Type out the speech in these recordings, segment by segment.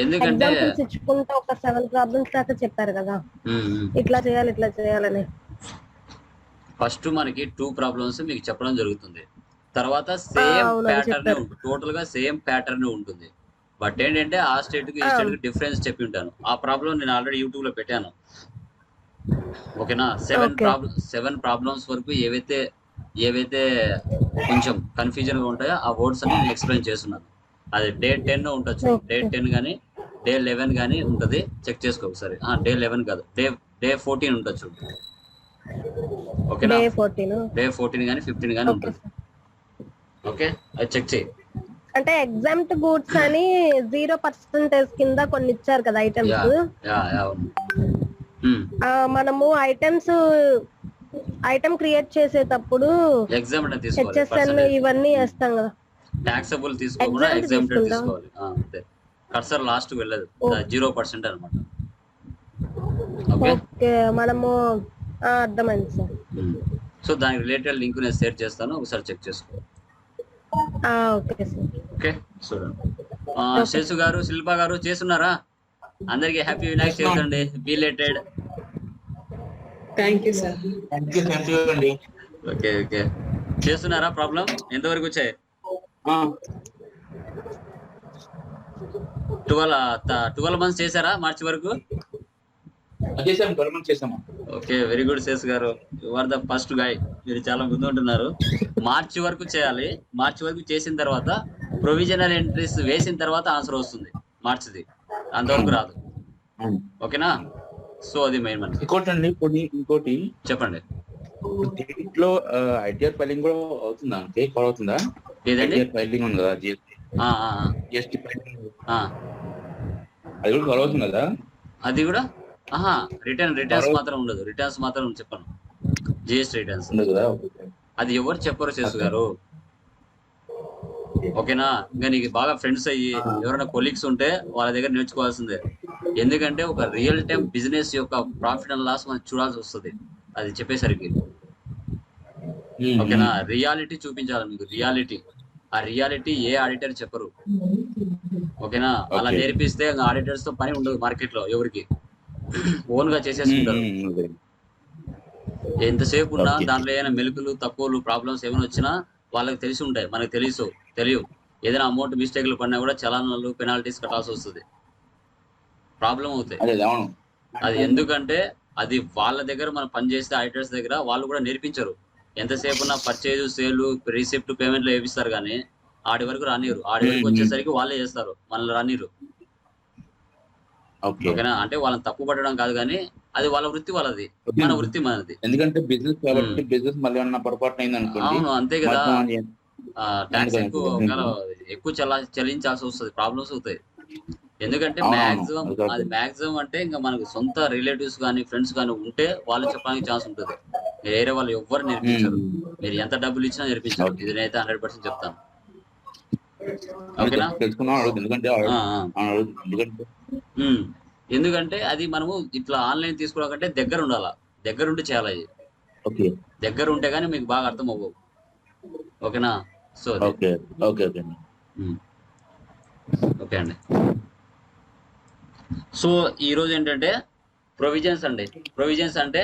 ఎందుకంటే ఎగ్జాంపుల్స్ ఇచ్చుకుంటా ఒక 7 ప్రాబ్లమ్స్ దాకా చెప్పారు కదా, ఇట్లా చేయాలని. ఫస్ట్ మనకి 2 ప్రాబ్లమ్స్ మీకు చెప్పడం జరుగుతుంది. తర్వాత సేమ్ అవును అది ప్యాటర్న్ చెప్పారు. ఉంటుంది, టోటల్ గా సేమ్ ప్యాటర్న్ ఉంటుంది. బట్ ఏంటంటే ఆ స్టేట్ కి ఈ ఆ, స్టేట్ కి డిఫరెన్స్ చెప్పి ఉంటాను. ఆ ప్రాబ్లం నేను ఆల్రెడీ యూట్యూబ్ లో పెట్టాను. ఓకేనా, ఓకే. 7 ప్రాబ్లమ్స్ వరకు ఏవైతే కొంచెం కన్ఫ్యూజన్ గా ఉంటాయో ఆ వర్డ్స్ అన్ని నేను ఎక్స్ప్లెయిన్ చేస్తున్నాను. అది డే 10 ఉండొచ్చు, డే ఓకే. 10 కానీ డే 11 కానీ ఉంటది. చెక్ చేసుకో ఒకసారి. డే 11 కాదు, డే 14 ఉండొచ్చు. ఓకేనా, డే 14. డే 14 కానీ 15 కానీ ఓకే ఉంటుంది. సార్. ఓకే, అది చెక్ చేయి. అంటే ఎగ్జామ్ట్ గూడ్స్ అని 0% కింద కొన్ని ఇచ్చారు కదా యా ఐటమ్స్. యా యా అవును. మనము ఐటమ్ క్రియేట్ చేసేటప్పుడు ఎగ్జామ్ అంటే తీసుకోవాలి, హెచ్ఎస్ఎన్ పర్సంటేజ్ ఇవన్నీ వేస్తాం కదా. ట్యాక్సబుల్ తీసుకోకుండా ఎగ్జామ్ట్ ఎగ్జామ్టెడ్ తీసుకుంటాం. తీసుకోవాలి. అంతే, కర్సర్ లాస్ట్ వెళ్ళదు, ఓ, 0% అనమాట. Okay, okay. మనము అర్థమైంది సార్. సో దానికి రిలేటెడ్ లింక్ నేను షేర్ చేస్తాను, ఒకసారి చెక్ చేసుకో. Okay sir. ఓకే, చూడండి. శేషు గారు, శిల్ప గారు చేస్తున్నారా? అందరికి హ్యాపీ వినాయక చవితి అండి, belated. Thank you sir. Thank you అండి. ఓకే ఓకే, చేస్తున్నారా? ప్రాబ్లం ఎంతవరకు వచ్చాయి? 12 మంత్స్ చేశారా మార్చి వరకు? చేసాము. ఓకే, వెరీ గుడ్ శేషు గారు, you are the first guy. మీరు చాలా ముందు ఉంటున్నారు. మార్చి వరకు చేయాలి. మార్చి వరకు చేసిన తర్వాత ప్రొవిజనల్ ఎంట్రీస్ వేసిన తర్వాత ఆన్సర్ వస్తుంది మార్చిది, అంతవరకు రాదు. ఓకేనా, సో అది మెయిన్ మనకి. ఇంకోటి చెప్పండి. దీంట్లో ఐటీఆర్ ఫైలింగ్ కూడా అవుతుందా? ఫాలో అవుతుందా? ఏదండి? ఫైలింగ్ ఉంది కదా, జిఎస్టీ ఫైలింగ్, అది కూడా ఫాలో అవుతుంది కదా? అది కూడా రిటర్న్స్ మాత్రం ఉండదు. రిటర్న్స్ మాత్రం చెప్పను, జిఎస్టీ రిటర్న్స్ అది ఎవరు చెప్పరు శేషు గారు. ఓకేనా, ఇంకా నీకు బాగా ఫ్రెండ్స్ అయ్యి ఎవరైనా కొలీగ్స్ ఉంటే వాళ్ళ దగ్గర నేర్చుకోవాల్సిందే. ఎందుకంటే ఒక రియల్ టైం బిజినెస్ యొక్క ప్రాఫిట్ అండ్ లాస్ మనం చూడాల్సి వస్తుంది అది చెప్పేసరికి. ఓకేనా, రియాలిటీ చూపించాలి మీకు, రియాలిటీ. ఆ రియాలిటీ ఏ ఆడిటర్ చెప్పరు. ఓకేనా, అలా నేర్పిస్తే ఆడిటర్స్ తో పని ఉండదు మార్కెట్ లో, ఎవరికి ఓన్ గా చేసేసుకుంటారు. ఎంతసేపు ఉన్నా దాంట్లో ఏమైనా మెలుకులు తక్కువలు ప్రాబ్లమ్స్ ఏమైనా వచ్చినా వాళ్ళకి తెలిసి ఉంటాయి, మనకు తెలియవు. ఏదైనా అమౌంట్ మిస్టేక్లు పడినా కూడా చలానాలు పెనాల్టీస్ కట్టాల్సి వస్తుంది, ప్రాబ్లం అవుతాయి. అది ఎందుకంటే అది వాళ్ళ దగ్గర మనం పని చేస్తే ఆడిటర్స్ దగ్గర వాళ్ళు కూడా నేర్పించరు. ఎంతసేపు ఉన్న పర్చేజ్, సేల్, రిసిప్ట్, పేమెంట్లు వేపిస్తారు కానీ ఆడి వరకు రానిరు. ఆడి వరకు వచ్చేసరికి వాళ్ళే చేస్తారు, మనల్ని రానిరు. ఓకేనా, అంటే వాళ్ళని తప్పు పట్టడం కాదు కానీ అది వాళ్ళ వృత్తి వాళ్ళది, మన వృత్తి మనది. ఎందుకంటే బిజినెస్ కాబట్టి బిజినెస్ మళ్ళీ ఏమన్నా పొరపాటు అయింది అనుకోండి. అవును, అంతే కదా. ట్యాక్స్ ఎక్కువ చెల్లించాల్సి వస్తుంది, ప్రాబ్లమ్స్ అవుతాయి. ఎందుకంటే మాక్సిమం అంటే ఇంకా మనకు సొంత రిలేటివ్స్ కానీ ఫ్రెండ్స్ కానీ ఉంటే వాళ్ళు చెప్పడానికి ఛాన్స్ ఉంటుంది. వేరే వాళ్ళు ఎవ్వరు నేర్పించరు, మీరు ఎంత డబ్బులు ఇచ్చినా నేర్పించరు. ఇది నేనైతే 100% చెప్తాను. ఓకేనా, ఎందుకంటే అది మనము ఇట్లా ఆన్లైన్ తీసుకోవడం కంటే దగ్గర ఉండాలా, దగ్గరుండి చేయాలి. అది దగ్గర ఉంటే గానీ మీకు బాగా అర్థం అవ్వవు. ఓకేనా, సో ఓకే అండి. సో ఈ రోజు ఏంటంటే ప్రొవిజన్స్ అండి. ప్రొవిజన్స్ అంటే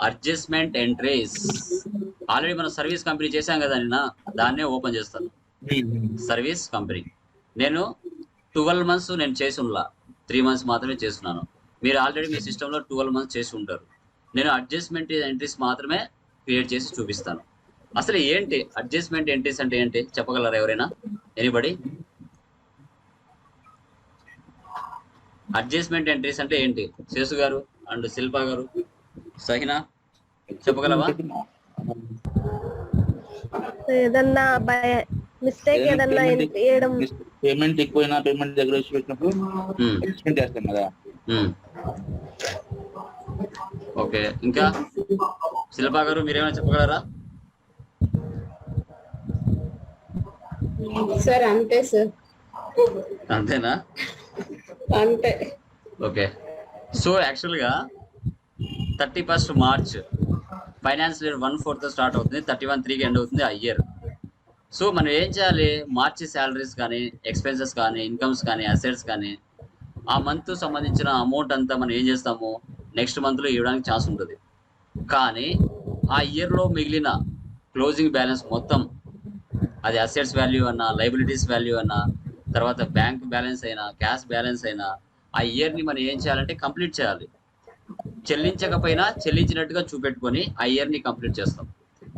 అడ్జస్ట్మెంట్ ఎంట్రీస్. ఆల్రెడీ మనం సర్వీస్ కంపెనీ చేశాం కదా నిన్న, దాన్నే ఓపెన్ చేస్తాను. సర్వీస్ కంపెనీ నేను 12 మంత్స్ నేను చేసి ఉన్నా, 3 మంత్స్ మాత్రమే చేస్తున్నాను. మీరు ఆల్రెడీ మీ సిస్టంలో 12 మంత్స్ చేసి ఉంటారు. నేను అడ్జస్ట్మెంట్ ఎంట్రీస్ మాత్రమే క్రియేట్ చేసి చూపిస్తాను. అసలు ఏంటి అడ్జస్ట్మెంట్ ఎంట్రీస్ అంటే ఏంటి చెప్పగలరా ఎవరైనా? ఎనీబడి? అడ్జస్ట్మెంట్ ఎంట్రీస్ అంటే ఏంటి? శేషు గారు అండ్ శిల్ప గారు, సహినా చెప్పగలవా? ఏదన్నా మిస్టేక్ ఏదన్నా చేయడం, పేమెంట్ ఎక్కువైనా పేమెంట్ దగ్గర వచ్చి పెట్టినప్పుడు ఎక్స్పెండ్ చేస్తాం కదా. ఓకే, ఇంకా శిల్ప గారు మీరేమైనా చెప్పగలరా? సార్ అంతే సార్. అంతేనా? అంతే. ఓకే, సో యాక్చువల్గా 31st March financial year 1/4 start అవుతుంది, 31/3 ఎండ్ అవుతుంది ఆ ఇయర్. సో మనం ఏం చేయాలి? మార్చి శాలరీస్ కానీ, ఎక్స్పెన్సెస్ కానీ, ఇన్కమ్స్ కానీ, అసెట్స్ కానీ ఆ మంత్ సంబంధించిన అమౌంట్ అంతా మనం ఏం చేస్తాము, నెక్స్ట్ మంత్లో ఇవ్వడానికి ఛాన్స్ ఉంటుంది. కానీ ఆ ఇయర్లో మిగిలిన క్లోజింగ్ బ్యాలెన్స్ మొత్తం, అది అసెట్స్ వాల్యూ అన్నా, లైబిలిటీస్ వాల్యూ అన్నా, తర్వాత బ్యాంక్ బ్యాలెన్స్ అయినా, క్యాష్ బ్యాలెన్స్ అయినా, ఆ ఇయర్ని మనం ఏం చేయాలంటే కంప్లీట్ చేయాలి. చెల్లించకపోయినా చెల్లించినట్టుగా చూపెట్టుకొని ఆ ఇయర్ని కంప్లీట్ చేస్తాం.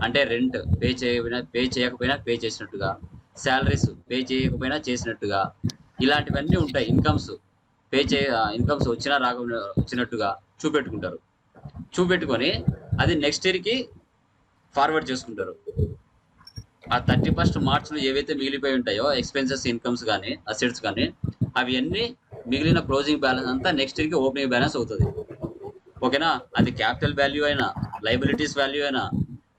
అంటే రెంట్ పే చేయకపోయినా పే చేసినట్టుగా, శాలరీస్ పే చేయకపోయినా చేసినట్టుగా, ఇలాంటివన్నీ ఉంటాయి. ఇన్కమ్స్ వచ్చినా వచ్చినట్టుగా చూపెట్టుకుంటారు. చూపెట్టుకొని అది నెక్స్ట్ ఇయర్కి ఫార్వర్డ్ చేసుకుంటారు. ఆ 31st మార్చ్లో ఏవైతే మిగిలిపోయి ఉంటాయో ఎక్స్పెన్సెస్, ఇన్కమ్స్ కానీ, అసెట్స్ కానీ, అవి అన్నీ మిగిలిన క్లోజింగ్ బ్యాలెన్స్ అంతా నెక్స్ట్ ఇయర్కి ఓపెనింగ్ బ్యాలెన్స్ అవుతుంది. ఓకేనా? అది క్యాపిటల్ వాల్యూ అయినా, లైబిలిటీస్ వాల్యూ అయినా,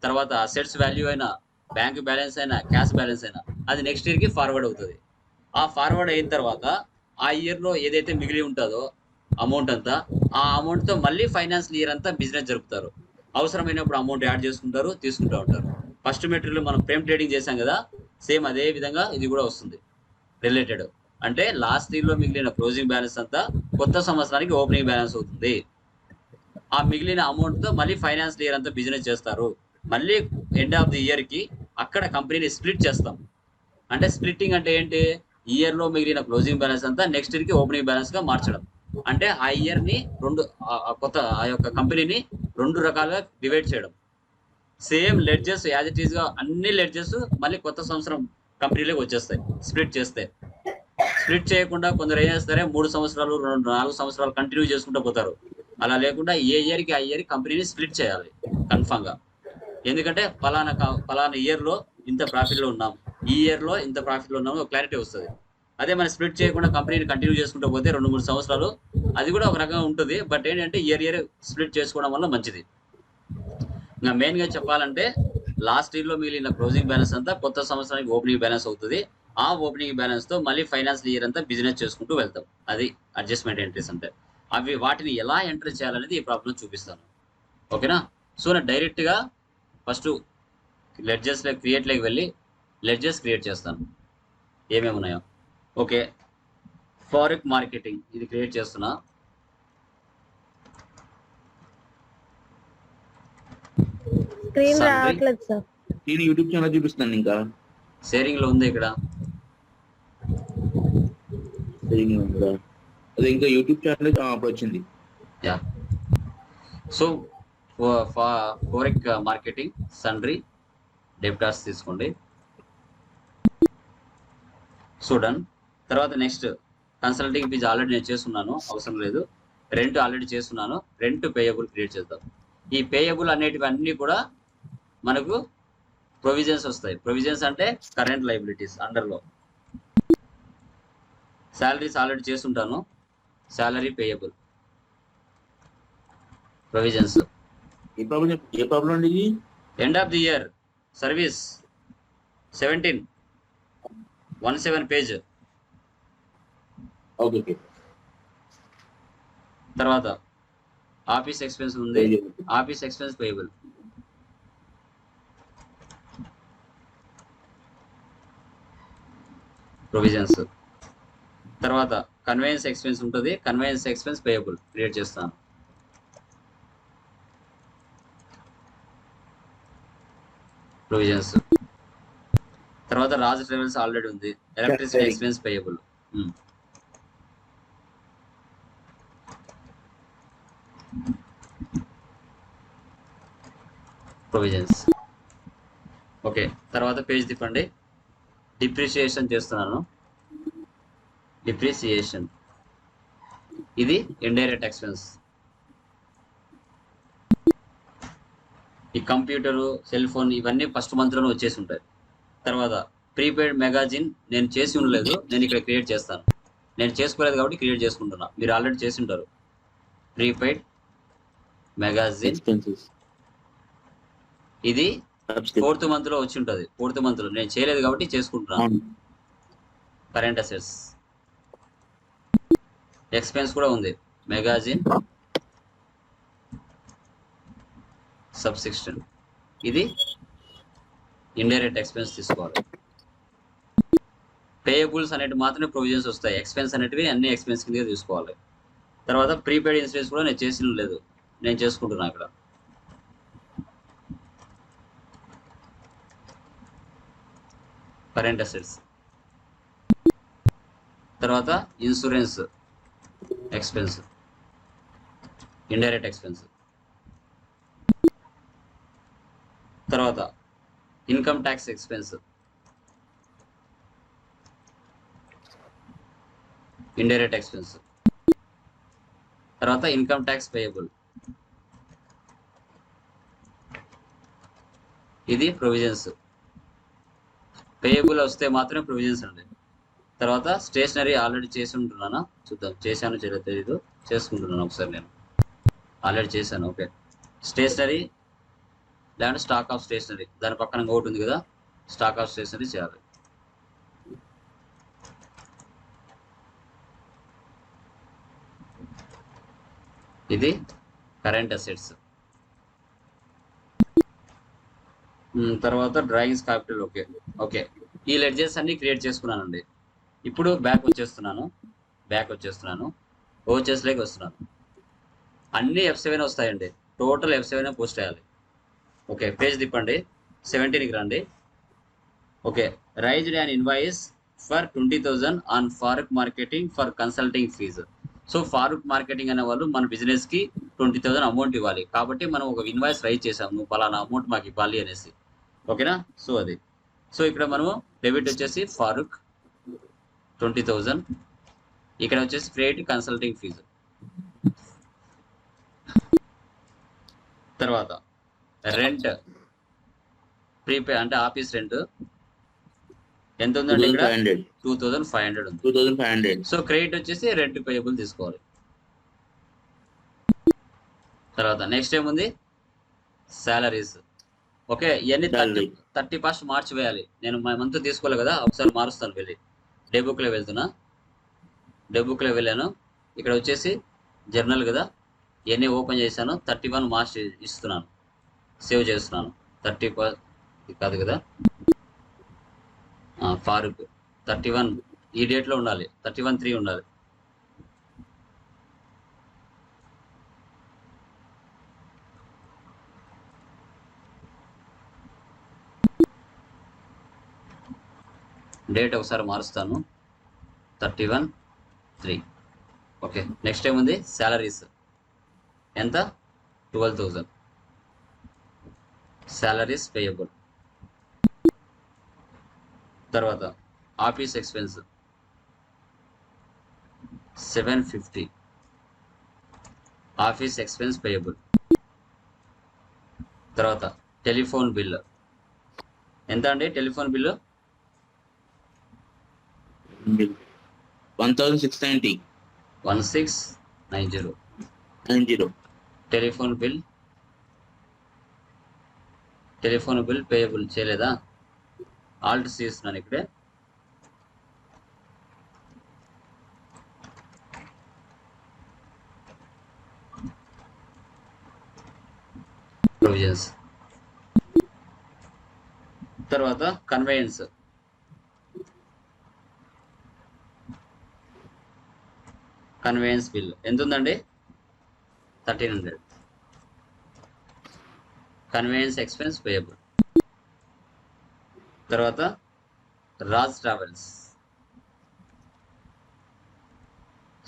తర్వాత అసెట్స్ వాల్యూ అయినా, బ్యాంక్ బ్యాలెన్స్ అయినా, క్యాష్ బ్యాలెన్స్ అయినా, అది నెక్స్ట్ ఇయర్కి ఫార్వర్డ్ అవుతుంది. ఆ ఫార్వర్డ్ అయిన తర్వాత ఆ ఇయర్లో ఏదైతే మిగిలి ఉంటుందో అమౌంట్ అంతా, ఆ అమౌంట్తో మళ్ళీ ఫైనాన్షియల్ ఇయర్ అంతా బిజినెస్ జరుపుతారు. అవసరమైనప్పుడు అమౌంట్ యాడ్ చేసుకుంటారు, తీసుకుంటూ ఉంటారు. ఫస్ట్ మెటీరియల్ మనం ఫ్రేమ్ ట్రేడింగ్ చేసాం కదా, సేమ్ అదే విధంగా ఇది కూడా వస్తుంది రిలేటెడ్. అంటే లాస్ట్ ఇయర్లో మిగిలిన క్లోజింగ్ బ్యాలెన్స్ అంతా కొత్త సంవత్సరానికి ఓపెనింగ్ బ్యాలెన్స్ అవుతుంది. ఆ మిగిలిన అమౌంట్తో మళ్ళీ ఫైనాన్షియల్ ఇయర్ అంతా బిజినెస్ చేస్తారు. మళ్ళీ ఎండ్ ఆఫ్ ది ఇయర్కి అక్కడ కంపెనీని స్ప్లిట్ చేస్తాం. అంటే స్ప్లిట్టింగ్ అంటే ఏంటి, ఇయర్లో మిగిలిన క్లోజింగ్ బ్యాలెన్స్ అంతా నెక్స్ట్ ఇయర్కి ఓపెనింగ్ బ్యాలెన్స్గా మార్చడం. అంటే ఆ ఇయర్ని ఆ యొక్క కంపెనీని 2 రకాలుగా డివైడ్ చేయడం. సేమ్ లెడ్జెస్ యాజ్ ఇట్ ఈస్గా అన్ని లెడ్జెస్ మళ్ళీ కొత్త సంవత్సరం కంపెనీలోకి వచ్చేస్తాయి స్ప్లిట్ చేస్తే. స్ప్లిట్ చేయకుండా కొందరు ఏం చేస్తారే 3 సంవత్సరాలు 4 సంవత్సరాలు కంటిన్యూ చేసుకుంటూ పోతారు. అలా లేకుండా ఏ ఇయర్కి ఆ ఇయర్ కంపెనీని స్ప్లిట్ చేయాలి కన్ఫామ్గా. ఎందుకంటే ఫలానా ఇయర్లో ఇంత ప్రాఫిట్లో ఉన్నాం, ఈ ఇయర్లో ఇంత ప్రాఫిట్లో ఉన్నాము, ఒక క్లారిటీ వస్తుంది. అదే మనం స్ప్లిట్ చేయకుండా కంపెనీని కంటిన్యూ చేసుకుంటూ పోతే 2-3 సంవత్సరాలు అది కూడా ఒక రకంగా ఉంటుంది. బట్ ఏంటంటే ఇయర్ స్ప్లిట్ చేసుకోవడం వల్ల మంచిది. ఇంకా మెయిన్గా చెప్పాలంటే లాస్ట్ ఇయర్లో మిగిలిన క్లోజింగ్ బ్యాలెన్స్ అంతా కొత్త సంవత్సరానికి ఓపెనింగ్ బ్యాలెన్స్ అవుతుంది. ఆ ఓపెనింగ్ బ్యాలెన్స్తో మళ్ళీ ఫైనాన్షియల్ ఇయర్ అంతా బిజినెస్ చేసుకుంటూ వెళ్తాం. అది అడ్జస్ట్మెంట్ ఎంట్రీస్ అంటే. వాటిని ఎలా ఎంటర్ చేయాలనేది ఈ ప్రాబ్లం చూపిస్తాను. ఓకేనా? సో నేను డైరెక్ట్గా ఫస్ట్ లెడ్జెస్లో క్రియేట్లోకి వెళ్ళి లెడ్జెస్ క్రియేట్ చేస్తాను ఏమేమి ఉన్నాయో. ఓకే, ఫారెక్స్ మార్కెటింగ్ ఇది క్రియేట్ చేస్తున్నా. స్క్రీన్ రావట్లేదు సార్. నేను యూట్యూబ్ ఛానల్ చూపిస్తాను. ఇంకా షేరింగ్లో ఉంది ఇక్కడ. అదే ఇంకా యూట్యూబ్ ఛానల్ అప్పుడు వచ్చింది. యా. సో ఫారెక్స్ మార్కెటింగ్ సన్రీ డెబ్టార్స్ తీసుకోండి. So done. తర్వాత నెక్స్ట్ కన్సల్టింగ్ ఫీజు ఆల్రెడీ నేను చేస్తున్నాను, అవసరం లేదు. రెంట్ ఆల్రెడీ చేస్తున్నాను. రెంట్ పేయబుల్ క్రియేట్ చేద్దాం. ఈ పేయబుల్ అనేటివన్నీ కూడా మనకు ప్రొవిజన్స్ వస్తాయి. ప్రొవిజన్స్ అంటే కరెంట్ లైబిలిటీస్ అండర్లో. శాలరీస్ ఆల్రెడీ చేస్తుంటాను. Salary payable provisions. ఏ ప్రాబ్లం అండి ఇది? End of the year service 17 page. Okay. తర్వాత ఆఫీస్ ఎక్స్పెన్స్ ఉంది. Office expense payable. ప్రొవిజన్స్. తర్వాత కన్వేయన్స్ ఎక్స్పెన్స్ ఉంటుంది. కన్వేయన్స్ ఎక్స్పెన్స్ పేయబుల్ క్రియేట్ చేస్తాను. ప్రొవిజన్స్. తర్వాత రాజ్ ట్రావెల్స్ ఆల్రెడీ ఉంది. Electricity expense payable. Provisions. Okay, తర్వాత పేజ్ తిప్పండి. డిప్రిసియేషన్ చేస్తున్నాను. డిప్రిసియేషన్ ఇది ఇండైరెక్ట్ ఎక్స్పెన్స్. ఈ కంప్యూటరు, సెల్ ఫోన్ ఇవన్నీ ఫస్ట్ మంత్లోనే వచ్చేసి ఉంటాయి. తర్వాత ప్రీపెయిడ్ మెగాజిన్ నేను చేసి ఉండలేదు, నేను ఇక్కడ క్రియేట్ చేస్తాను. నేను చేసుకోలేదు కాబట్టి క్రియేట్ చేసుకుంటున్నా. మీరు ఆల్రెడీ చేసి ఉంటారు. ప్రీపెయిడ్ మెగాజిన్ ఇది 4th మంత్లో వచ్చి ఉంటుంది. 4th మంత్లో నేను చేయలేదు కాబట్టి చేసుకుంటున్నాను. కరెంట్ అసెట్స్ ఎక్స్పెన్స్ కూడా ఉంది. మెగాజిన్ సబ్సిక్షన్ ఇది ఇండైరెక్ట్ ఎక్స్పెన్స్ తీసుకోవాలి. పేయబుల్స్ అనేవి మాత్రమే ప్రొవిజన్స్ వస్తాయి, ఎక్స్పెన్స్ అనేటివి అన్ని ఎక్స్పెన్స్ కింద తీసుకోవాలి. తర్వాత ప్రీపెయిడ్ ఇన్సూరెన్స్ కూడా నేను చేసిన లేదు, నేను చేసుకుంటున్నా ఇక్కడ. Current assets. తర్వాత ఇన్సూరెన్స్ ఎక్స్పెన్స్, ఇండైరెక్ట్ ఎక్స్పెన్స్. తర్వాత income tax expense, indirect expense. తర్వాత ఇన్కమ్ ట్యాక్స్ పేయబుల్, ఇది ప్రొవిజన్స్. పేయబుల్ వస్తే మాత్రమే ప్రొవిజన్స్ అండి. తర్వాత స్టేషనరీ ఆల్రెడీ చేసి ఉంటున్నానా, చూద్దాం చేశాను చేయలేదు తెలీదు, చేసుకుంటున్నాను ఒకసారి. నేను ఆల్రెడీ చేశాను. ఓకే, స్టేషనరీ లేదంటే స్టాక్ ఆఫ్ స్టేషనరీ, దాని పక్కన ఇంకొకటి ఉంది కదా, స్టాక్ ఆఫ్ స్టేషనరీ చేయాలి. ఇది కరెంట్ అసెట్స్. తర్వాత డ్రాయింగ్స్ క్యాపిటల్. ఓకే ఓకే, ఈ లెడ్జెస్ అన్ని క్రియేట్ చేసుకున్నానండి. ఇప్పుడు బ్యాక్ వచ్చేస్తున్నాను, ఓచెస్లోకి వస్తున్నాను. అన్ని F7 వస్తాయండి, టోటల్ F7 పోస్ట్ చేయాలి. ఓకే, పేజ్ తిప్పండి, 17కి రండి. Okay, raised and invoice for 20,000 on Farooq marketing for consulting fees. So Farooq marketing అనే వాళ్ళు మన బిజినెస్కి 20,000 అమౌంట్ ఇవ్వాలి, కాబట్టి మనం ఒక ఇన్వాయిస్ రైజ్ చేసాం, నువ్వు పలానా అమౌంట్ మాకు ఇవ్వాలి అనేసి. ఓకేనా, సో అది. సో ఇక్కడ మనము డెబిట్ వచ్చేసి ఫారూక్ 20,000, ఇక్కడ వచ్చేసి క్రెడిట్ కన్సల్టింగ్ ఫీజు. తర్వాత రెంట్ ప్రీపే అంటే ఆఫీస్ రెంట్ ఎంత ఉందండి ఇక్కడ, 2,500 ఉంది. 2,500. సో క్రెడిట్ వచ్చేసి రెంట్ పేయబుల్ తీసుకోవాలి. తర్వాత నెక్స్ట్ ఏముంది, శాలరీస్. ఓకే, ఇవన్నీ 31st మార్చ్ వేయాలి. నేను మా మంత్ తీసుకోవాలి కదా, ఒకసారి మారుస్తాను. వెళ్ళి డే బుక్లో వెళ్తున్నా, డే బుక్లో వెళ్ళాను. ఇక్కడ వచ్చేసి జర్నల్ కదా, ఇవన్నీ ఓపెన్ చేశాను. 31 మార్చ్ ఇస్తున్నాను, సేవ్ చేస్తున్నాను. 30 కాదు కదా, ఫారూక్ 31 ఈ డేట్లో ఉండాలి, 31/3 ఉండాలి. డేట్ ఒకసారి మారుస్తాను, 31/3. ఓకే, నెక్స్ట్ ఏముంది, శాలరీస్ ఎంత, 12,000 శాలరీస్ పేయబుల్. తర్వాత office expense 750 office expense payable. తర్వాత టెలిఫోన్ బిల్ ఎంత అండి, telephone bill 1,690. 1690 telephone bill payable చేయలేదా, ఆల్ట్ చేస్తున్నాను ఇక్కడే. ప్రొవిజన్స్. తర్వాత కన్వేయన్స్ బిల్ ఎంత ఉందండి, 1,300 కన్వేయన్స్ ఎక్స్పెన్స్ పేయబుల్. తర్వాత Raj travels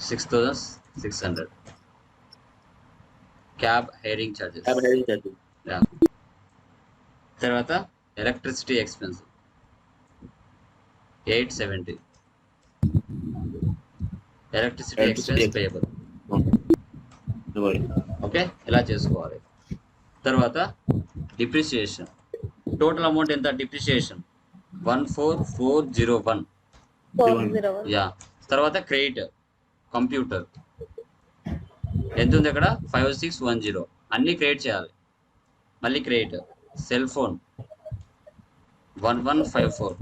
6,600 cab hiring charges. తర్వాత electricity expense 870 electricity expense payable. Okay, ఇలా చేసుకోవాలి. తర్వాత డిప్రిసియేషన్, టోటల్ అమౌంట్ ఎంత, డిప్రిసియేషన్ 14,401. యా. తర్వాత క్రెడిట్ కంప్యూటర్ ఎంత ఉంది అక్కడ, 5,610 అన్ని క్రెడిట్ చేయాలి. మళ్ళీ క్రెడిట్ సెల్ ఫోన్ 1,154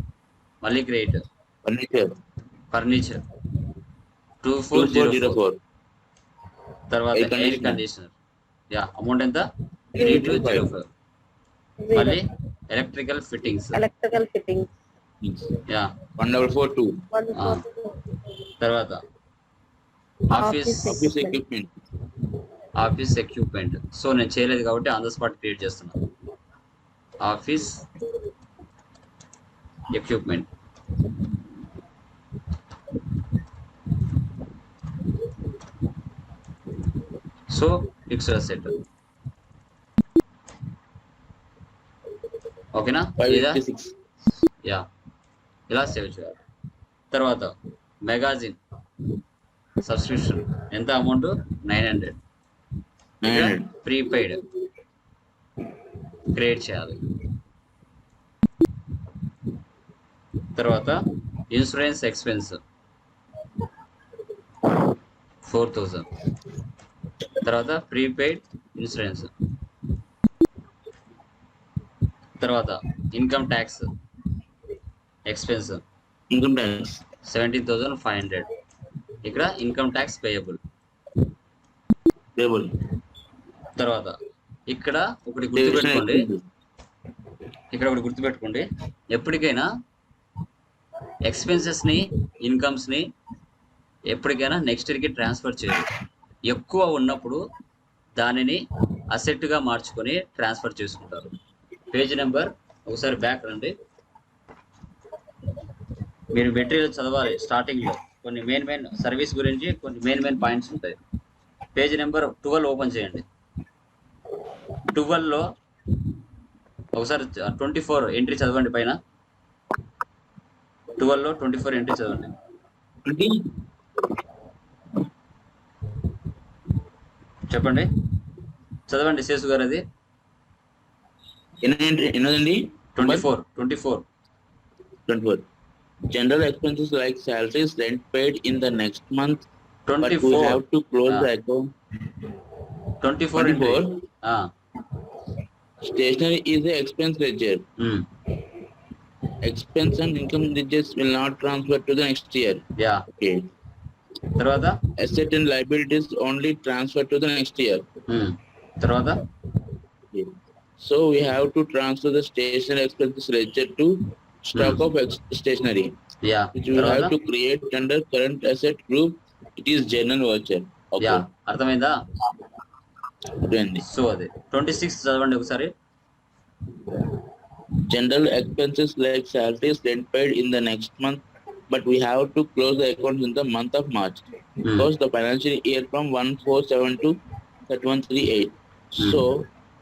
మళ్ళీ క్రెడిట్. ఫర్నిచర్ 2,404. తర్వాత ఎయిర్ కండిషనర్, యా అమౌంట్ ఎంత, 3,205. మళ్ళీ ఎలక్ట్రికల్ ఫిట్టింగ్స్ యా 1442 తర్వాత office office equipment. Office equipment. So నేను చేయలేదు కాబట్టి ఆన్ ద స్పాట్ క్రియేట్ చేస్తున్నాను. Office equipment. So fixed asset. ఓకేనా? ఇదా? 556. యా, ఇలా సేవ్ చేయాలి. తర్వాత మెగాజిన్ సబ్స్క్రిప్షన్ ఎంత అమౌంట్? 900. 900. ప్రీపెయిడ్ క్రియేట్ చేయాలి. తర్వాత ఇన్సూరెన్స్ ఎక్స్పెన్స్ 4000. తర్వాత ప్రీపెయిడ్ ఇన్సూరెన్స్. తర్వాత income tax expense income tax 17,500. ఇక్కడ ఇన్కమ్ ట్యాక్స్ పేయబుల్. టేబుల్. తర్వాత ఇక్కడ ఒకటి గుర్తుపెట్టుకోండి, ఎప్పటికైనా ఎక్స్పెన్సెస్ని ఇన్కమ్స్ని ఎప్పటికైనా నెక్స్ట్ ఇయర్కి ట్రాన్స్ఫర్ చేయాలి. ఎక్కువ ఉన్నప్పుడు దానిని అసెట్గా మార్చుకొని ట్రాన్స్ఫర్ చేసుకుంటారు. పేజ్ నెంబర్ ఒకసారి బ్యాక్ రండి. మీరు మెటీరియల్ చదవాలి. స్టార్టింగ్లో కొన్ని మెయిన్ సర్వీస్ గురించి కొన్ని మెయిన్ పాయింట్స్ ఉంటాయి. పేజ్ నెంబర్ 12 ఓపెన్ చేయండి. 12లో ఒకసారి 24 ఎంట్రీ చదవండి. పైన 12లో 24 ఎంట్రీ చదవండి. చెప్పండి, చదవండి శేషు గారు. అది ఎన్నోదండి? 24. General expenses like salaries, rent paid in the next month, but we 24. have to close the account. 24 entry. 24. Stationery is the expense ledger. Expense and income ledgers will not transfer to the next year. Yeah. Okay. తర్వాత Asset and liabilities only transfer to the next year. తర్వాత Okay. So we have to transfer the stationery expenses ledger to stock of stationery, yeah. which we తర్వాత have to create under current asset group. It is general voucher. Yeah, Okay. అర్థమైందా? Then so అది 26 చదవండి ఒకసారి. general expenses like salaries rent paid in the next month, but we have to close the accounts in the month of March because the financial year from 147 to 3138. So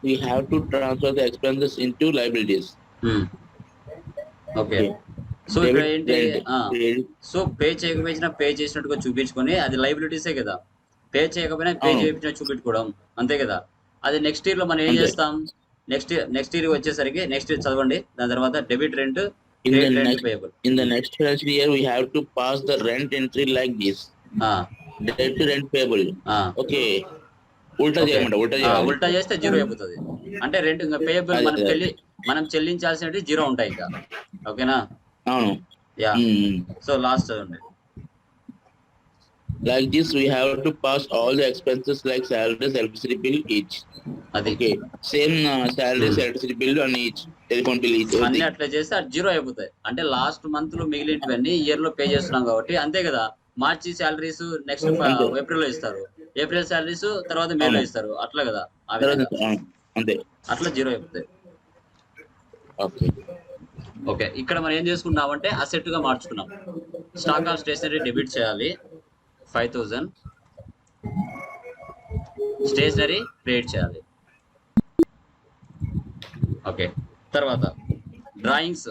we have to transfer the expenses into liabilities. Okay. Okay. So ఇక్కడ Debit, ఏంటి? credit. So pay చేయకపోయినా pay చేసినట్టుగా చూపించుకొని అది లైబిలిటీసే కదా. Pay చేయకపోయినా pay చేయించినా చూపించుకోవడం అంతే కదా. అది నెక్స్ట్ ఇయర్ లో మనం ఏం అంతే. చేస్తాం? నెక్స్ట్ ఇయర్ వచ్చేసరికి నెక్స్ట్ ఇయర్ చదవండి. దాని తర్వాత debit rent, In credit the rent next payable. in the next financial year, we have to pass the rent entry like this. Debt rent payable. Okay. ఉల్టా చేయమంట. ఉల్టా చేస్తే జీరో అయిపోతుంది. అంటే rent ఇంకా పేయబుల్ మనం చెల్లించాల్సినవి జీరో ఉంటాయి ఇంకా. ఓకేనా? అవును. యా. సో లాస్ట్ చదవండి. Like this, we have to pass all the expenses like salaries, electricity bill each. అది Okay. Same salaries, electricity bill on each. Telephone bill each. అన్ని అట్లా చేస్తే అది జీరో అయిపోతాయి. అంటే లాస్ట్ మంత్ లో మిగిలినవన్నీ ఇయర్ లో పే చేస్తున్నాం కాబట్టి అంతే కదా. మార్చి శాలరీస్ నెక్స్ట్ ఏప్రిల్ లో ఇస్తారు, ఏప్రిల్ శాలరీస్ తర్వాత మే లో ఇస్తారు. అట్లా కదా. ఆ విధంగా అంతే. అట్లా జీరో అయిపోతాయి. ఓకే. ఓకే. ఇక్కడ మనం ఏం చేసుకున్నామంటే అసెట్ గా మార్చుకున్నాం. స్టాక్ ఆఫ్ స్టేషనరీ డెబిట్ చేయాలి 5000. స్టేషనరీ క్రియేట్ చేయాలి. ఓకే. తర్వాత డ్రాయింగ్స్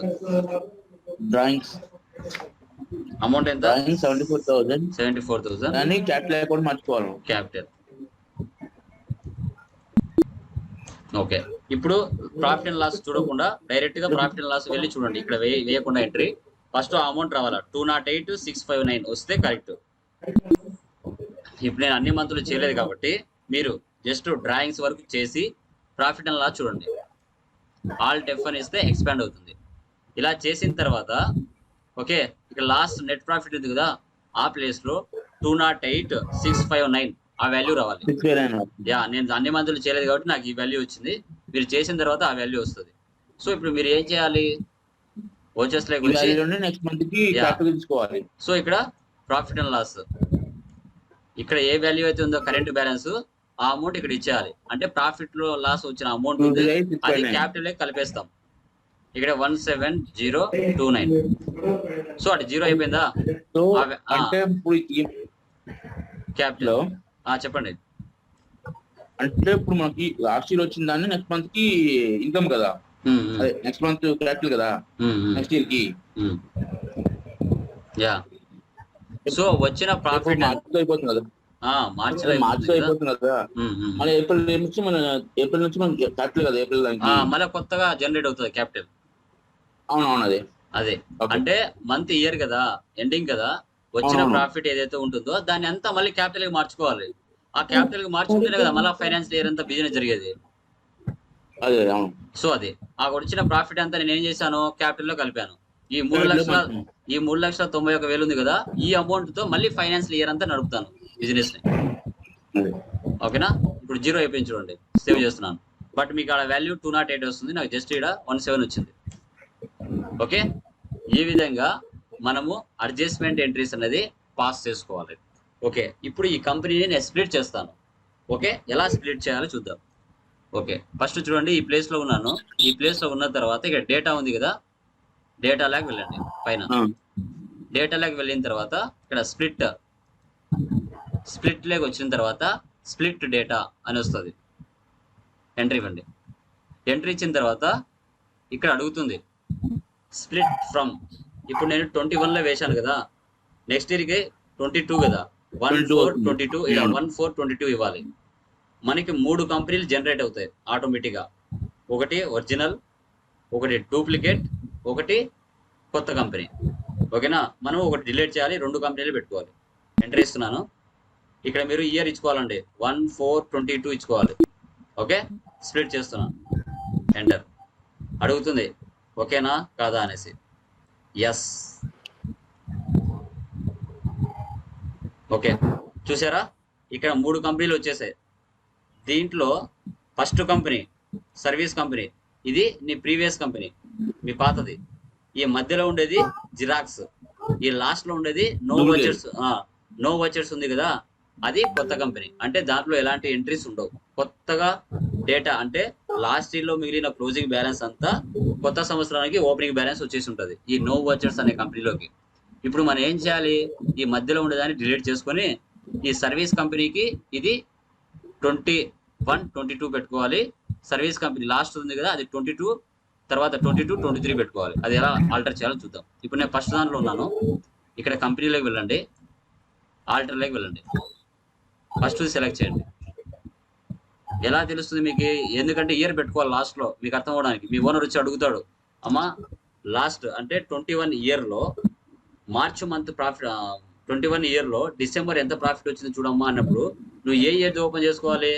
అమౌంట్ ఎంత? 74,000. 74,000. దాన్ని క్యాపిటల్ అకౌంట్ మర్చిపోవాలి. క్యాపిటల్. ఓకే. ఇప్పుడు ప్రాఫిట్ అండ్ లాస్ చూడకుండా డైరెక్ట్ గా ప్రాఫిట్ అండ్ లాస్ వెళ్ళి చూడండి. ఇక్కడ వేయకుండా ఎంట్రీ ఫస్ట్ అమౌంట్ రావాలా 208,659 వస్తే కరెక్ట్. ఇప్పుడు నేను అన్ని మంత్రులు చేయలేదు కాబట్టి మీరు జస్ట్ డ్రాయింగ్స్ వరకు చేసి ప్రాఫిట్ అండ్ లాస్ చూడండి. ఆల్ డెఫ్ అని ఇస్తే ఎక్స్పాండ్ అవుతుంది. ఇలా చేసిన తర్వాత ఓకే, ఇక్కడ లాస్ట్ నెట్ ప్రాఫిట్ ఉంది కదా, ఆ ప్లేస్ లో 208,659 ఆ వాల్యూ రావాలి. యా, నేను అన్ని మంత్రులు చేయలేదు కాబట్టి నాకు ఈ వాల్యూ వచ్చింది. మీరు చేసిన తర్వాత ఆ వాల్యూ వస్తుంది. సో ఇప్పుడు మీరు ఏం చేయాలి? ఓచర్స్ లేక ఈ వచ్చి వాల్యూలోనే నెక్స్ట్ మంత్ కి Yeah. క్యాపిటల్ తీసుకోవాలి. సో ఇక్కడ ప్రాఫిట్ అండ్ లాస్, ఇక్కడ ఏ వాల్యూ అయితే ఉందో కరెంట్ బ్యాలెన్స్ ఆ అమౌంట్ ఇక్కడ ఇచ్చేయాలి. అంటే ప్రాఫిట్ లో లాస్ వచ్చిన అమౌంట్ ఉంది, అది క్యాపిటల్ కలిపేస్తాం. ఇక్కడ 17029. సో అటు 0 అయిపోయిందా? సో అవి- అంటే ఇప్పుడు క్యాపిటల్ చెప్పండి. అంటే ఇప్పుడు మనకి లాస్ట్ ఇయర్ వచ్చిన దాన్ని నెక్స్ట్ మంత్ కి ఇన్కమ్ కదా, అదే నెక్స్ట్ మంత్ క్యాపిటల్ కదా నెక్స్ట్ ఇయర్ కి. యా సో వచ్చిన ప్రాఫిట్ మార్చ్ అయిపోతుంది కదా, మార్చిలో మార్చ్ అయిపోతుంది కదా, మళ్ళీ ఏప్రిల్ నుంచి మన క్యాపిటల్ కదా ఏప్రిల్ దానికి. మళ్ళీ కొత్తగా జనరేట్ అవుతుంది క్యాపిటల్. అవునవును అదే అదే Okay. అంటే మంత్ ఇయర్ కదా, ఎండింగ్ కదా, వచ్చిన అవును. ప్రాఫిట్ ఏదైతే ఉంటుందో దాన్ని అంతా మళ్ళీ క్యాపిటల్ కి మార్చుకోవాలి. ఆ క్యాపిటల్ కి మార్చుకుంటేనే కదా మళ్ళీ ఫైనాన్షియల్ ఇయర్ అంతా బిజినెస్ జరిగేది. అదే అవును. సో అది ఆ వచ్చిన ప్రాఫిట్ అంతా నేను ఏం చేశాను, క్యాపిటల్ లో కలిపాను. ఈ 3,91,000 ఉంది కదా, ఈ అమౌంట్ తో మళ్ళీ ఫైనాన్షియల్ ఇయర్ అంతా నడుపుతాను బిజినెస్ ని. అదే. ఓకేనా? ఇప్పుడు 0 అయిపోయింది చూడండి, సేవ్ చేస్తున్నాను. బట్ మీకు ఆడ వాల్యూ 208 వస్తుంది, నాకు జస్ట్ ఇక్కడ 17 వచ్చింది. ఓకే, ఈ విధంగా మనము అడ్జస్ట్మెంట్ ఎంట్రీస్ అనేది పాస్ చేసుకోవాలి. ఓకే, ఇప్పుడు ఈ కంపెనీని నేను స్ప్లిట్ చేస్తాను. ఓకే, ఎలా స్ప్లిట్ చేయాలో చూద్దాం. ఓకే, ఫస్ట్ చూడండి, ఈ ప్లేస్ లో ఉన్నాను. ఈ ప్లేస్ లో ఉన్న తర్వాత ఇక్కడ డేటా ఉంది కదా, డేటా లాగ్ వెళ్ళండి పైన. డేటా లాగ్ వెళ్ళిన తర్వాత ఇక్కడ స్ప్లిట్ లాగ్ వచ్చిన తర్వాత స్ప్లిట్ డేటా అని వస్తుంది. ఎంట్రీ ఇవ్వండి. ఎంట్రీ ఇచ్చిన తర్వాత ఇక్కడ అడుగుతుంది స్ప్లిట్ ఫ్రమ్. ఇప్పుడు నేను 21 లో వేశాను కదా, నెక్స్ట్ ఇయర్కి 22 కదా, 1422 ఇలా 1422 ఇవ్వాలి. మనకి 3 కంపెనీలు జనరేట్ అవుతాయి ఆటోమేటిక్గా. ఒకటి ఒరిజినల్, ఒకటి డూప్లికేట్, ఒకటి కొత్త కంపెనీ. ఓకేనా? మనం ఒకటి డిలీట్ చేయాలి, 2 కంపెనీలు పెట్టుకోవాలి. ఎంటర్ ఇస్తున్నాను. ఇక్కడ మీరు ఇయర్ ఇచ్చుకోవాలండి, 1422 ఇచ్చుకోవాలి. ఓకే, స్ప్లిట్ చేస్తున్నాను. ఎంటర్ అడుగుతుంది ఓకేనా కాదా అనేసి. ఎస్. ఓకే, చూసారా ఇక్కడ 3 కంపెనీలు వచ్చేసాయి. దీంట్లో ఫస్ట్ కంపెనీ సర్వీస్ కంపెనీ, ఇది నీ ప్రీవియస్ కంపెనీ, మీ పాతది. ఈ మధ్యలో ఉండేది జిరాక్స్, ఈ లాస్ట్ లో ఉండేది నో వచ్చర్స్ ఉంది కదా, అది కొత్త కంపెనీ. అంటే దాంట్లో ఎలాంటి ఎంట్రీస్ ఉండవు. కొత్తగా డేటా అంటే లాస్ట్ ఇయర్ లో మిగిలిన క్లోజింగ్ బ్యాలెన్స్ అంతా కొత్త సంవత్సరానికి ఓపెనింగ్ బ్యాలెన్స్ వచ్చేసి ఉంటుంది ఈ నో వచ్చర్స్ అనే కంపెనీలోకి. ఇప్పుడు మనం ఏం చేయాలి, ఈ మధ్యలో ఉండేదాన్ని డిలీట్ చేసుకొని ఈ సర్వీస్ కంపెనీకి ఇది 21, 22 పెట్టుకోవాలి. సర్వీస్ కంపెనీ లాస్ట్ ఉంది కదా, అది 22, తర్వాత 22, 23 పెట్టుకోవాలి. అది ఎలా ఆల్టర్ చేయాలో చూద్దాం. ఇప్పుడు నేను ఫస్ట్ దాంట్లో ఉన్నాను. ఇక్కడ కంపెనీలోకి వెళ్ళండి, ఆల్టర్లోకి వెళ్ళండి, ఫస్ట్ సెలెక్ట్ చేయండి. ఎలా తెలుస్తుంది మీకు? ఎందుకంటే ఇయర్ పెట్టుకోవాలి లాస్ట్ లో, మీకు అర్థం అవడానికి. మీ ఓనర్ వచ్చి అడుగుతాడు, అమ్మా లాస్ట్ అంటే 21 ఇయర్ లో మార్చ్ మంత్ ప్రాఫిట్, 21 ఇయర్ లో డిసెంబర్ ఎంత ప్రాఫిట్ వచ్చింది చూడమ్మా అన్నప్పుడు నువ్వు ఏ ఇయర్ ఓపెన్ చేసుకోవాలి?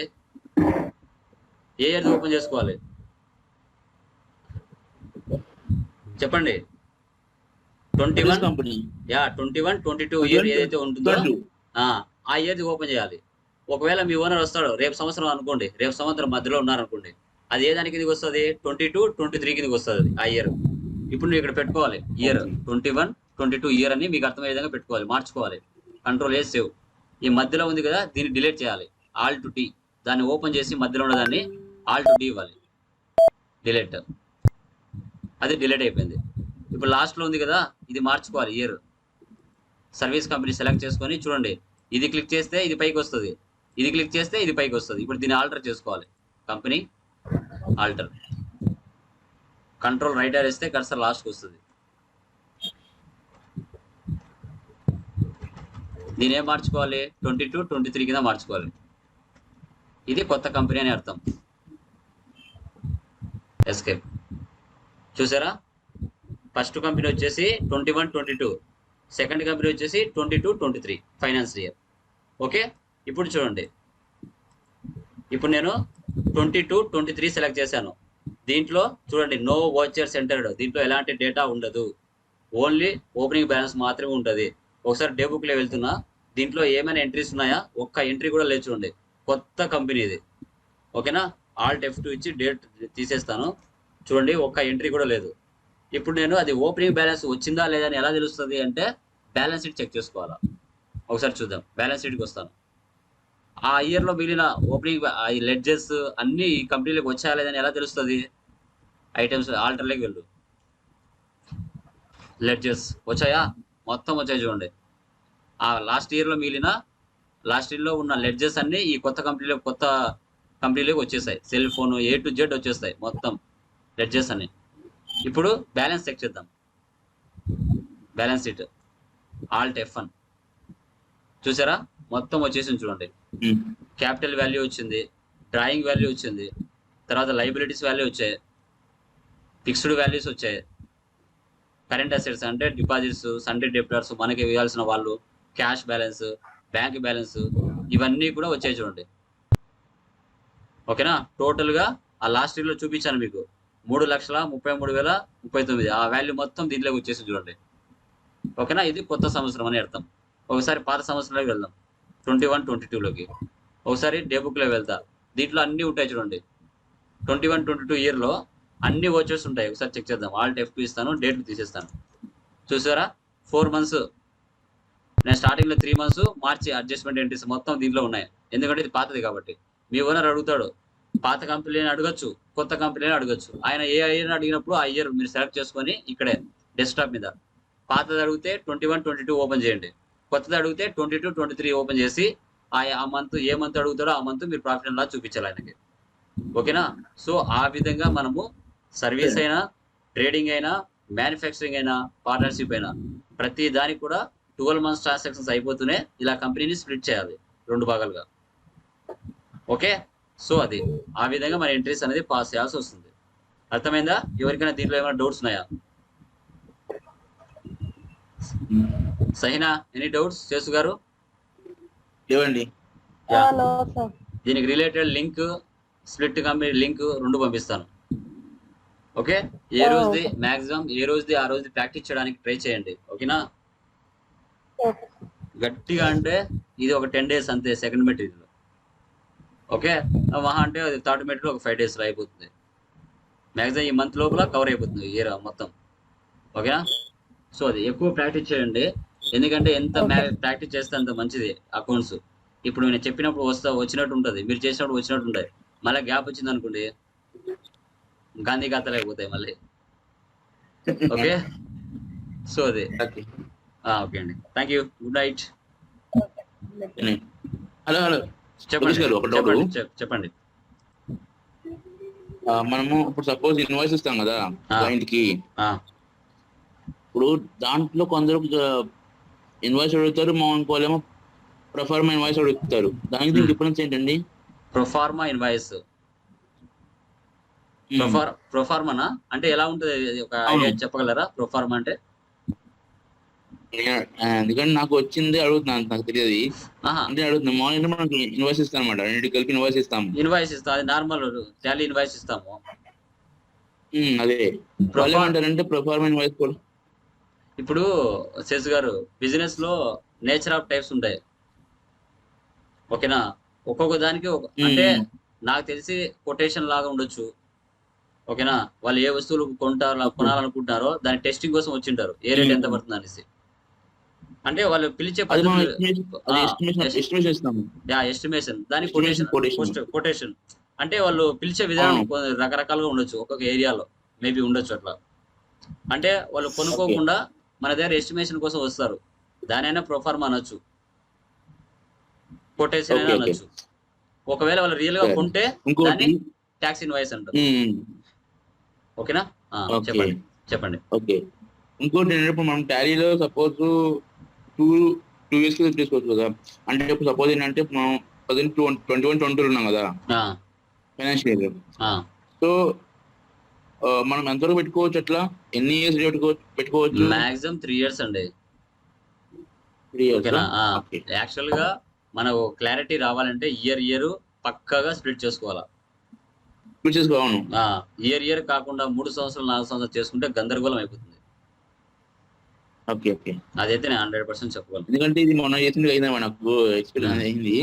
ఏ ఇయర్ ఓపెన్ చేసుకోవాలి చెప్పండి? 21 కంపెనీ 21, 22 ఇయర్ ఏదైతే ఉంటుందో ఆ ఇయర్ ఓపెన్ చేయాలి. ఒకవేళ మీ ఓనర్ వస్తాడు రేపు సంవత్సరం అనుకోండి, రేపు సంవత్సరం మధ్యలో ఉన్నారనుకోండి, అది ఏ దాని కిందకి వస్తుంది? 22, 23 కిందకి వస్తుంది ఆ ఇయర్. ఇప్పుడు నువ్వు ఇక్కడ పెట్టుకోవాలి ఇయర్ 21, 22 ఇయర్ అని మీకు అర్థమయ్యే విధంగా పెట్టుకోవాలి, మార్చుకోవాలి. Control A save. ఈ మధ్యలో ఉంది కదా, దీన్ని డిలీట్ చేయాలి. ఆల్ట్ టీ, దాన్ని ఓపెన్ చేసి మధ్యలో ఉన్నదాన్ని ఆల్ట్ డి ఇవ్వాలి. డిలీట్, అది డిలీట్ అయిపోయింది. ఇప్పుడు లాస్ట్లో ఉంది కదా, ఇది మార్చుకోవాలి ఇయర్. సర్వీస్ కంపెనీ సెలెక్ట్ చేసుకొని చూడండి, ఇది క్లిక్ చేస్తే ఇది పైకి వస్తుంది, ఇది క్లిక్ చేస్తే ఇది పైకి వస్తుంది. ఇప్పుడు దీన్ని ఆల్టర్ చేసుకోవాలి. కంపెనీ ఆల్టర్, కంట్రోల్ రైట్ వేస్తే కర్సర్ లాస్ట్కి వస్తుంది. దీని ఏం మార్చుకోవాలి? 22, 23 కింద మార్చుకోవాలి. ఇది కొత్త కంపెనీ అని అర్థం. ఎస్కేప్. చూసారా? ఫస్ట్ కంపెనీ వచ్చేసి 21, 22, సెకండ్ కంపెనీ వచ్చేసి 22, 23 ఫైనాన్స్ ఇయర్. ఓకే, ఇప్పుడు చూడండి, ఇప్పుడు నేను 22, 23 సెలెక్ట్ చేశాను. దీంట్లో చూడండి నో వాచర్స్ ఎంటర్డ్, దీంట్లో ఎలాంటి డేటా ఉండదు, ఓన్లీ ఓపెనింగ్ బ్యాలెన్స్ మాత్రమే ఉంటుంది. ఒకసారి డే బుక్లో వెళ్తున్నా, దీంట్లో ఏమైనా ఎంట్రీస్ ఉన్నాయా? ఒక్క ఎంట్రీ కూడా లేదు చూడండి, కొత్త కంపెనీ ఇది. ఓకేనా? ఆల్ట్ F2 ఇచ్చి డేట్ తీసేస్తాను. చూడండి, ఒక్క ఎంట్రీ కూడా లేదు. ఇప్పుడు నేను అది ఓపెనింగ్ బ్యాలెన్స్ వచ్చిందా లేదా అని ఎలా తెలుస్తుంది అంటే బ్యాలెన్స్ షీట్ చెక్ చేసుకోవాలా. ఒకసారి చూద్దాం, బ్యాలెన్స్ షీట్కి వస్తాను. ఆ ఇయర్ లో మిగిలిన ఓపెనింగ్ లెడ్జెస్ అన్ని ఈ కంపెనీలకు వచ్చాయా లేదని ఎలా తెలుస్తుంది? ఐటమ్స్ ఆల్టర్లోకి వెళ్ళు, లెడ్జెస్ వచ్చాయా, మొత్తం వచ్చాయి చూడండి. ఆ లాస్ట్ ఇయర్ లో ఉన్న లెడ్జెస్ అన్ని ఈ కొత్త కంపెనీలోకి వచ్చేసాయి. Cell phone A to Z వచ్చేస్తాయి మొత్తం లెడ్జెస్ అన్ని. ఇప్పుడు బ్యాలెన్స్ చెక్ చేద్దాం. బ్యాలెన్స్ షీట్ ఆల్ట్ F1 చూసారా, మొత్తం వచ్చేసింది చూడండి. క్యాపిటల్ వాల్యూ వచ్చింది, డ్రాయింగ్ వాల్యూ వచ్చింది, తర్వాత లైబిలిటీస్ వాల్యూ వచ్చాయి, ఫిక్స్డ్ వాల్యూస్ వచ్చాయి, కరెంట్ అసెట్స్ అంటే డిపాజిట్స్, సండే డెప్టర్స్, మనకి ఇవ్వాల్సిన వాళ్ళు, క్యాష్ బ్యాలెన్స్, బ్యాంక్ బ్యాలెన్స్, ఇవన్నీ కూడా వచ్చాయి చూడండి. ఓకేనా? టోటల్గా ఆ లాస్ట్ ఇయర్లో చూపించాను మీకు 3,33,039 ఆ వాల్యూ మొత్తం దీంట్లోకి వచ్చేసి చూడండి. ఓకేనా? ఇది కొత్త సంవత్సరం అని అర్థం. ఒకసారి పాత సంవత్సరంలోకి వెళ్దాం, 21-22లోకి. ఒకసారి డే బుక్లో వెళ్తా, దీంట్లో అన్నీ ఉంటాయి చూడండి. 21-22 ఇయర్లో అన్ని వచ్చేసి ఉంటాయి. ఒకసారి చెక్ చేద్దాం. ఆల్ట్ F2 ఇస్తాను, డేట్లు తీసేస్తాను. చూసారా, 4 months, నేను స్టార్టింగ్లో 3 months మార్చి అడ్జస్ట్మెంట్ ఎంట్రీస్ మొత్తం దీంట్లో ఉన్నాయి. ఎందుకంటే ఇది పాతది కాబట్టి. మీ ఓనర్ అడుగుతాడు, పాత కంపెనీని అడగచ్చు, కొత్త కంపెనీని అడగచ్చు. ఆయన ఏ ఇయర్ అడిగినప్పుడు ఆ ఇయర్ మీరు సెలెక్ట్ చేసుకొని ఇక్కడే డెస్క్టాప్ మీద, పాతది అడిగితే 21-22 ఓపెన్ చేయండి, కొత్తది అడిగితే 22-23 ఓపెన్ చేసి ఆ మంత్ ఏ మంత్ అడుగుతాడో ఆ మంత్ మీరు ప్రాఫిట్ అండ్ లాస్ చూపించాలి ఆయనకి. ఓకేనా? సో ఆ విధంగా మనము సర్వీస్ అయినా, ట్రేడింగ్ అయినా, మ్యానుఫ్యాక్చరింగ్ అయినా, పార్ట్నర్షిప్ అయినా ప్రతి దానికి కూడా 12 months ట్రాన్సాక్షన్స్ అయిపోతూనే ఇలా కంపెనీని స్ప్లిట్ చేయాలి 2 భాగాలుగా. ఓకే, సో అది ఆ విధంగా మన ఎంట్రీస్ అనేది పాస్ చేయాల్సి వస్తుంది. అర్థమైందా? ఎవరికైనా దీంట్లో ఏమైనా డౌట్స్ ఉన్నాయా? Sahina, any doubts? చేసు గారు ఇవ్వండి. No sir. దీనికి related link, split company link 2 పంపిస్తాను. ఓకే, ఏ రోజుది మాక్సిమం ఏ రోజుది ఆ రోజుది ప్రాక్టీస్ చేయడానికి ట్రై చేయండి. ఓకేనా? గట్టిగా అంటే ఇది ఒక 10 days అంతే, సెకండ్ మెటీరియల్. ఓకే, మహా అంటే అది థర్డ్ మెటీరియల్ ఒక 5 days అయిపోతుంది. మ్యాక్సిమం ఈ మంత్ లోపల కవర్ అయిపోతుంది ఇయర్ మొత్తం. ఓకేనా? సో అది ఎక్కువ ప్రాక్టీస్ చేయండి, ఎందుకంటే ఎంత ప్రాక్టీస్ చేస్తే అంత మంచిది అకౌంట్స్. ఇప్పుడు నేను చెప్పినప్పుడు వచ్చినట్టు ఉంటుంది, మీరు చేసినప్పుడు వచ్చినట్టు ఉంటుంది. మళ్ళీ గ్యాప్ వచ్చింది అనుకోండి, గాంధీ ఖాతాలు అయిపోతాయి మళ్ళీ. ఓకే, సో అది ఓకే అండి, thank you, good night. Hello hello చెప్పండి గారు, ఒక డౌట్. చెప్పండి. మనము ఇప్పుడు సపోజ్ ఇన్వాయిస్ ఇస్తాం కదా క్లయింట్ కి, ఇప్పుడు దాంట్లో కొందరు ఇన్వాయిస్ అడుగుతారు, మా ఇంకోలేమో ప్రొఫార్మా ఇన్వాయిస్ అడుగుతారు. దానికి డిఫరెన్స్ ఏంటండి? ప్రొఫార్మా ఇన్వాయిస్, ప్రొఫార్మానా అంటే ఎలా ఉంటుంది? ఒక ఐడియా చెప్పగలరా? ప్రొఫార్మా అంటే ఎందుకంటే నాకు వచ్చింది అడుగుతున్నాను, నాకు తెలియదు అంటే అడుగుతున్నాను. మార్నింగ్ మనకి ఇన్వాయిస్ ఇస్తాం అనమాట, రెండింటి కలిపి ఇన్వాయిస్ ఇస్తాం. అది నార్మల్ టాలీ ఇన్వాయిస్ ఇస్తాము. అదే ఏమంటారంటే ప్రొఫార్మా ఇన్వాయిస్ కూడా. ఇప్పుడు శేష్ గారు, బిజినెస్ లో నేచర్ ఆఫ్ టైప్స్ ఉంటాయి. ఓకేనా? ఒక్కొక్క దానికి అంటే నాకు తెలిసి కొటేషన్ లాగా ఉండొచ్చు. ఓకేనా? వాళ్ళు ఏ వస్తువులు కొనాలనుకుంటున్నారో దాని టెస్టింగ్ కోసం వచ్చింటారు, ఏ రేట్ ఎంత పడుతుంది అనేసి. అంటే వాళ్ళు పిలిచే ఎస్టిమేషన్, దాని కొటేషన్ అంటే వాళ్ళు పిలిచే విధానం రకరకాలుగా ఉండొచ్చు, ఒక్కొక్క ఏరియాలో మేబీ ఉండొచ్చు అట్లా. అంటే వాళ్ళు కొనుక్కోకుండా మన దగ్గర ఎస్టిమేషన్ కోసం వస్తారు, దానైనా ప్రొఫార్మా అనొచ్చు, కొటేషన్ అయినా అనొచ్చు. ఒకవేళ వాళ్ళు రియల్ గా కొంటే దాన్ని ట్యాక్స్ ఇన్వాయిస్ అంటారు. ఓకేనా? చెప్పండి. ఓకే, ఇంకోటి ఏంటంటే మనం టాలీలో సపోజ్ 2 years తీసుకోవచ్చు కదా. అంటే ఇప్పుడు సపోజ్ ఏంటంటే మనం 21-22 ఉన్నాం కదా ఫైనాన్షియల్ ఇయర్. సో మనం ఎంతవరకు పెట్టుకోవచ్చు, అట్లా ఎన్ని ఇయర్స్ పెట్టుకోవచ్చు? మాక్సిమం 3 years అండి. 3 years. యాక్చువల్ గా మనకు క్లారిటీ రావాలంటే ఇయర్ పక్కాగా స్ప్లిట్ చేసుకోవాలా. ఇయర్ కాకుండా 3 సంవత్సరాలు 4 సంవత్సరాలు చేసుకుంటే గందరగోళం అయిపోతుంది. అదైతే నేను 100% చెప్పగలను. ఎందుకంటే ఇది మొన్న చేసింది అయినా నాకు ఎక్స్పీరియన్స్ అయింది,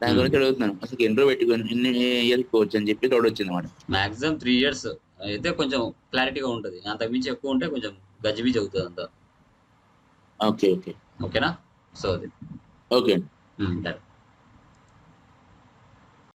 దాని గురించి అడుగుతున్నాను. అసలు ఎన్ని రోజు పెట్టుకొని ఎన్ని ఇయర్స్ పెట్టుకోవచ్చు అని చెప్పి తోడు వచ్చింది అన్నమాట. మాక్సిమం 3 years అయితే కొంచెం క్లారిటీగా ఉంటుంది. అంతకు మించి ఎక్కువ ఉంటే కొంచెం గజిబిజి అవుతుంది అంతా. ఓకే ఓకే ఓకేనా? సో అది ఓకే. డన్.